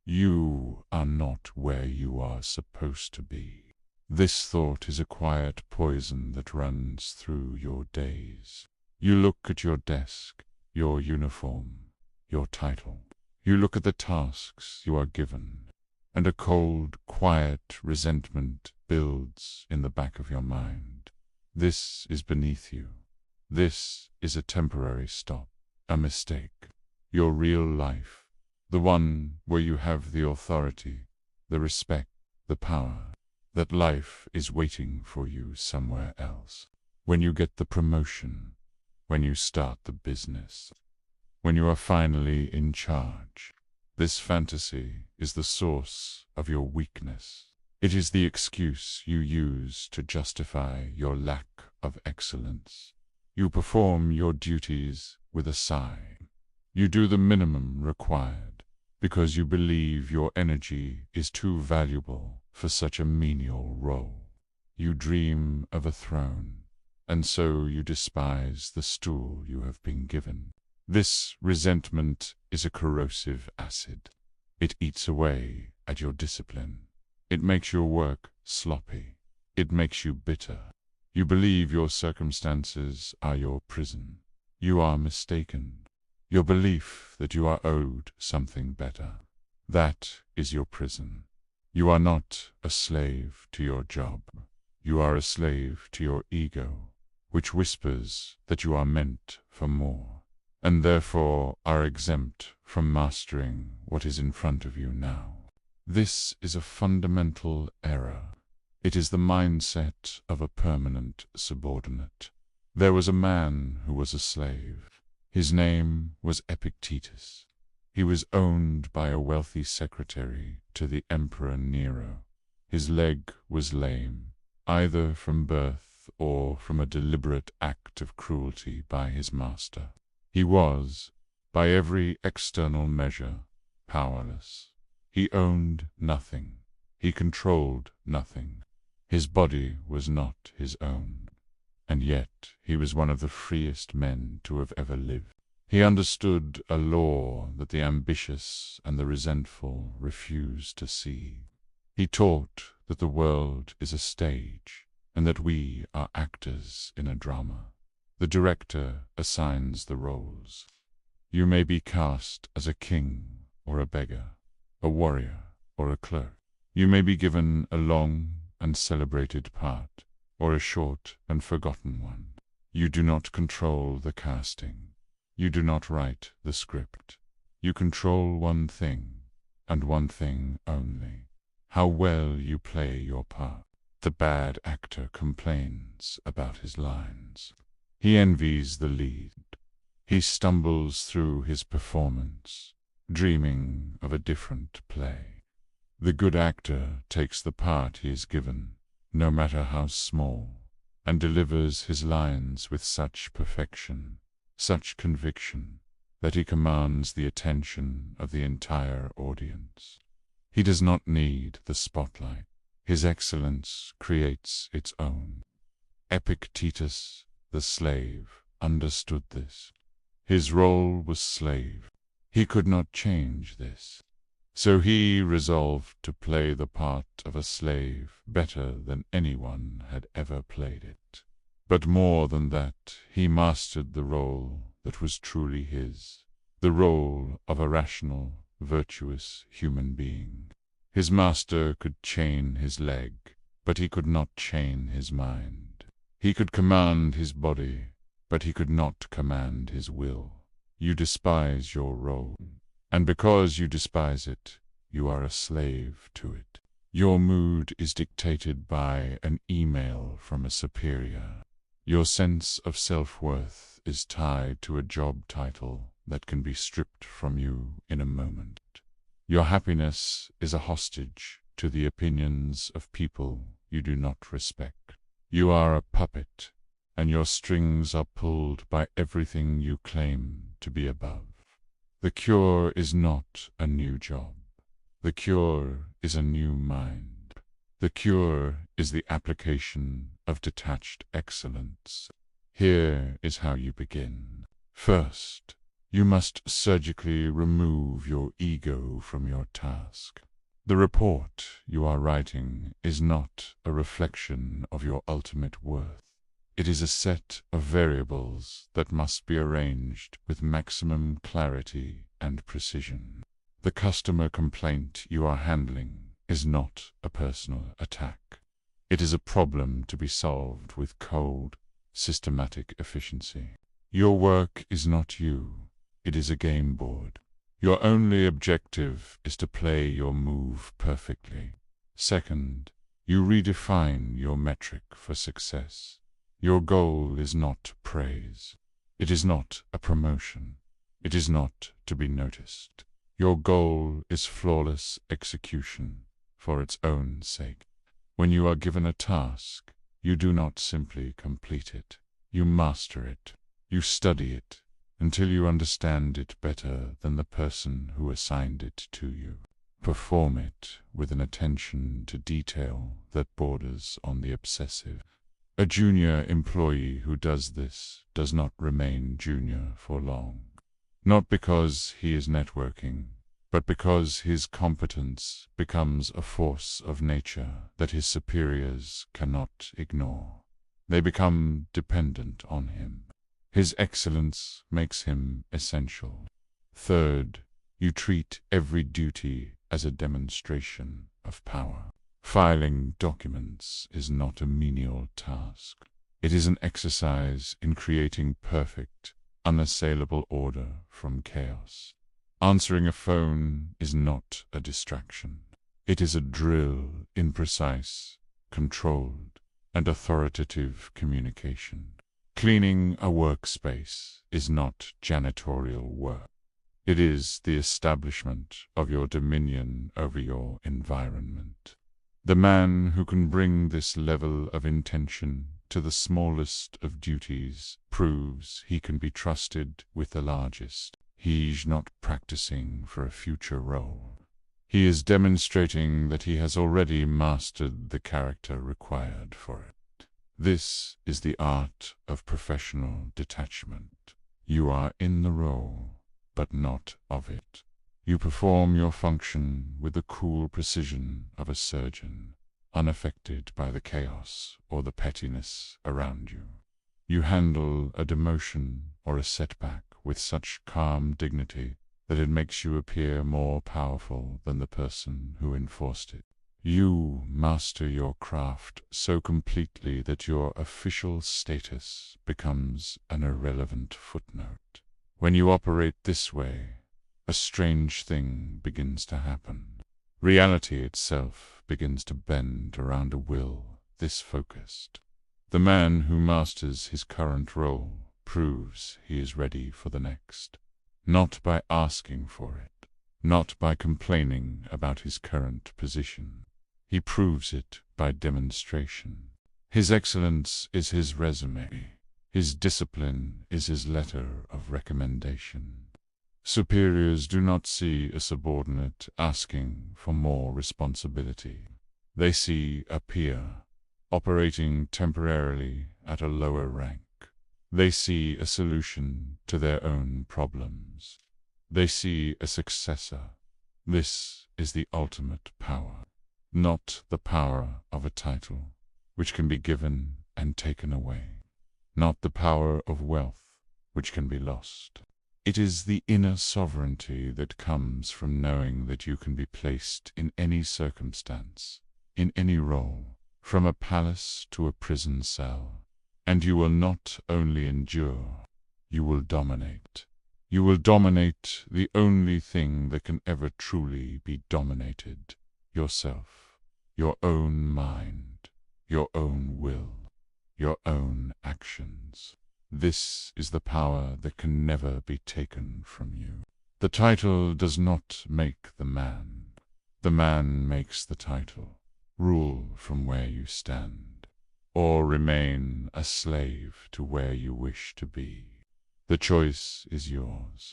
You are not where you are supposed to be. This thought is a quiet poison that runs through your days. You look at your desk, your uniform, your title. You look at the tasks you are given, and a cold, quiet resentment builds in the back of your mind. This is beneath you. This is a temporary stop, a mistake. Your real life, the one where you have the authority, the respect, the power, that life is waiting for you somewhere else. When you get the promotion, when you start the business, when you are finally in charge, this fantasy is the source of your weakness. It is the excuse you use to justify your lack of excellence. You perform your duties with a sigh. You do the minimum required because you believe your energy is too valuable for such a menial role. You dream of a throne, and so you despise the stool you have been given. This resentment is a corrosive acid. It eats away at your discipline. It makes your work sloppy. It makes you bitter. You believe your circumstances are your prison. You are mistaken. Your belief that you are owed something better, that is your prison. You are not a slave to your job. You are a slave to your ego, which whispers that you are meant for more, and therefore are exempt from mastering what is in front of you now. This is a fundamental error. It is the mindset of a permanent subordinate. There was a man who was a slave. His name was Epictetus. He was owned by a wealthy secretary to the Emperor Nero. His leg was lame, either from birth or from a deliberate act of cruelty by his master. He was, by every external measure, powerless. He owned nothing. He controlled nothing. His body was not his own, and yet he was one of the freest men to have ever lived. He understood a law that the ambitious and the resentful refuse to see. He taught that the world is a stage, and that we are actors in a drama. The director assigns the roles. You may be cast as a king or a beggar, a warrior or a clerk. You may be given a long and celebrated part, or a short and forgotten one. You do not control the casting. You do not write the script. You control one thing, and one thing only: how well you play your part. The bad actor complains about his lines. He envies the lead. He stumbles through his performance, dreaming of a different play. The good actor takes the part he is given, no matter how small, and delivers his lines with such perfection, such conviction, that he commands the attention of the entire audience. He does not need the spotlight. His excellence creates its own. Epictetus, the slave, understood this. His role was slave. He could not change this. So he resolved to play the part of a slave better than anyone had ever played it. But more than that, he mastered the role that was truly his, the role of a rational, virtuous human being. His master could chain his leg, but he could not chain his mind. He could command his body, but he could not command his will. You despise your role, and because you despise it, you are a slave to it. Your mood is dictated by an email from a superior. Your sense of self-worth is tied to a job title that can be stripped from you in a moment. Your happiness is a hostage to the opinions of people you do not respect. You are a puppet, and your strings are pulled by everything you claim to be above. The cure is not a new job. The cure is a new mind. The cure is the application of detached excellence. Here is how you begin. First, You must surgically remove your ego from your task. The report you are writing is not a reflection of your ultimate worth. It is a set of variables that must be arranged with maximum clarity and precision. The customer complaint you are handling is not a personal attack. It is a problem to be solved with cold, systematic efficiency. Your work is not you. It is a game board. Your only objective is to play your move perfectly. Second, you redefine your metric for success. Your goal is not praise. It is not a promotion. It is not to be noticed. Your goal is flawless execution for its own sake. When you are given a task, you do not simply complete it. You master it. You study it until you understand it better than the person who assigned it to you. Perform it with an attention to detail that borders on the obsessive. A junior employee who does this does not remain junior for long. Not because he is networking, but because his competence becomes a force of nature that his superiors cannot ignore. They become dependent on him. His excellence makes him essential. Third, you treat every duty as a demonstration of power. Filing documents is not a menial task. It is an exercise in creating perfect, unassailable order from chaos. Answering a phone is not a distraction. It is a drill in precise, controlled, and authoritative communication. Cleaning a workspace is not janitorial work. It is the establishment of your dominion over your environment. The man who can bring this level of intention to the smallest of duties proves he can be trusted with the largest. He's not practicing for a future role. He is demonstrating that he has already mastered the character required for it. This is the art of professional detachment. You are in the role, but not of it. You perform your function with the cool precision of a surgeon, unaffected by the chaos or the pettiness around you. You handle a demotion or a setback with such calm dignity that it makes you appear more powerful than the person who enforced it. You master your craft so completely that your official status becomes an irrelevant footnote. When you operate this way, a strange thing begins to happen. Reality itself begins to bend around a will this focused. The man who masters his current role proves he is ready for the next, not by asking for it, not by complaining about his current position. He proves it by demonstration. His excellence is his resume. His discipline is his letter of recommendation. Superiors do not see a subordinate asking for more responsibility. They see a peer operating temporarily at a lower rank. They see a solution to their own problems. They see a successor. This is the ultimate power, not the power of a title, which can be given and taken away, not the power of wealth, which can be lost. It is the inner sovereignty that comes from knowing that you can be placed in any circumstance, in any role, from a palace to a prison cell, and you will not only endure, you will dominate. You will dominate the only thing that can ever truly be dominated, yourself, your own mind, your own will, your own actions. This is the power that can never be taken from you. The title does not make the man. The man makes the title. Rule from where you stand, or remain a slave to where you wish to be. The choice is yours.